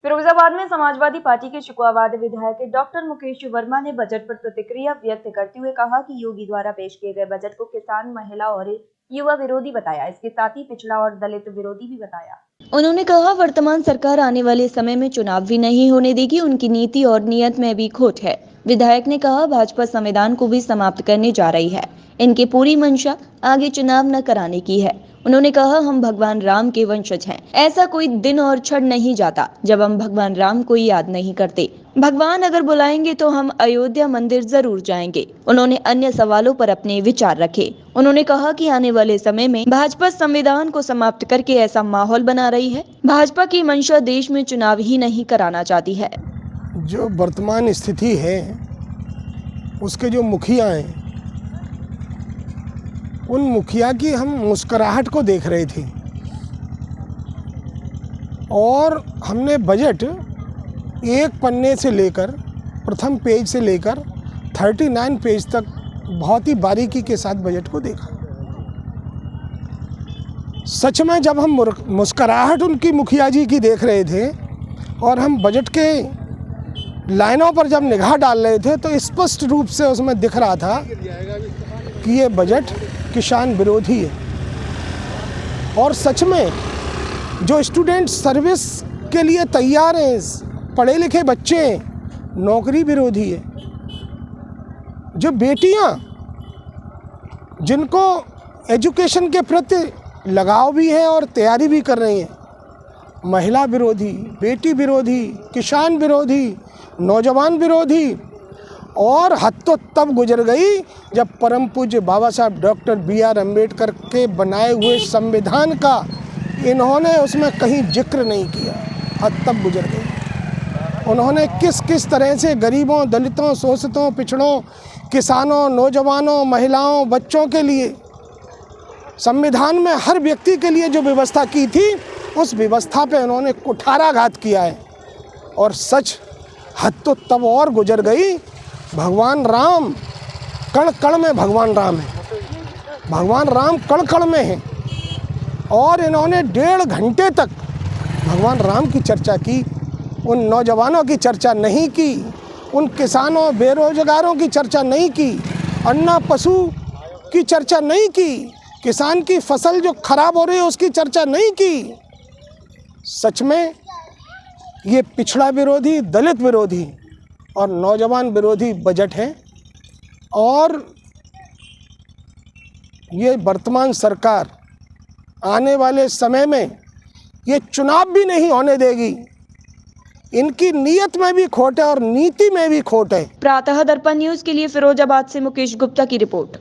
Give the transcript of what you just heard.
फिरोजाबाद में समाजवादी पार्टी के शिकवावाद विधायक डॉक्टर मुकेश वर्मा ने बजट पर प्रतिक्रिया व्यक्त करते हुए कहा कि योगी द्वारा पेश किए गए बजट को किसान, महिला और युवा विरोधी बताया। इसके साथ ही पिछड़ा और दलित विरोधी भी बताया। उन्होंने कहा, वर्तमान सरकार आने वाले समय में चुनाव भी नहीं होने देगी, उनकी नीति और नियत में भी खोट है। विधायक ने कहा, भाजपा संविधान को भी समाप्त करने जा रही है। इनकी पूरी मंशा आगे चुनाव न कराने की है। उन्होंने कहा, हम भगवान राम के वंशज हैं। ऐसा कोई दिन और क्षण नहीं जाता जब हम भगवान राम को याद नहीं करते। भगवान अगर बुलाएंगे तो हम अयोध्या मंदिर जरूर जाएंगे। उन्होंने अन्य सवालों पर अपने विचार रखे। उन्होंने कहा कि आने वाले समय में भाजपा संविधान को समाप्त करके ऐसा माहौल बना रही है। भाजपा की मंशा देश में चुनाव ही नहीं कराना चाहती है। जो वर्तमान स्थिति है, उसके जो मुखिया हैं, उन मुखिया की हम मुस्कुराहट को देख रहे थे और हमने बजट एक पन्ने से लेकर प्रथम पेज से लेकर 39 पेज तक बहुत ही बारीकी के साथ बजट को देखा। सच में जब हम मुस्कुराहट उनकी मुखिया जी की देख रहे थे और हम बजट के लाइनों पर जब निगाह डाल रहे थे तो स्पष्ट रूप से उसमें दिख रहा था कि ये बजट किसान विरोधी है। और सच में जो स्टूडेंट सर्विस के लिए तैयार हैं, पढ़े लिखे बच्चे, नौकरी विरोधी है। जो बेटियां जिनको एजुकेशन के प्रति लगाव भी है और तैयारी भी कर रही हैं, महिला विरोधी, बेटी विरोधी, किसान विरोधी, नौजवान विरोधी। और हद तो तब गुजर गई जब परम पूज्य बाबा साहब डॉक्टर B.R. अम्बेडकर के बनाए हुए संविधान का इन्होंने उसमें कहीं जिक्र नहीं किया। हद तब गुजर गई। उन्होंने किस किस तरह से गरीबों, दलितों, शोषितों, पिछड़ों, किसानों, नौजवानों, महिलाओं, बच्चों के लिए संविधान में हर व्यक्ति के लिए जो व्यवस्था की थी, उस व्यवस्था पे उन्होंने कुठाराघात किया है। और सच हद तो तब और गुजर गई। भगवान राम कण कण में भगवान राम है। भगवान राम कण कण में हैं और इन्होंने 1.5 घंटे तक भगवान राम की चर्चा की। उन नौजवानों की चर्चा नहीं की, उन किसानों, बेरोजगारों की चर्चा नहीं की, अन्ना पशु की चर्चा नहीं की, किसान की फसल जो खराब हो रही है उसकी चर्चा नहीं की। सच में ये पिछड़ा विरोधी, दलित विरोधी और नौजवान विरोधी बजट है। और ये वर्तमान सरकार आने वाले समय में ये चुनाव भी नहीं होने देगी। इनकी नीयत में भी खोट है और नीति में भी खोट है। प्रातः दर्पण न्यूज के लिए फिरोजाबाद से मुकेश गुप्ता की रिपोर्ट।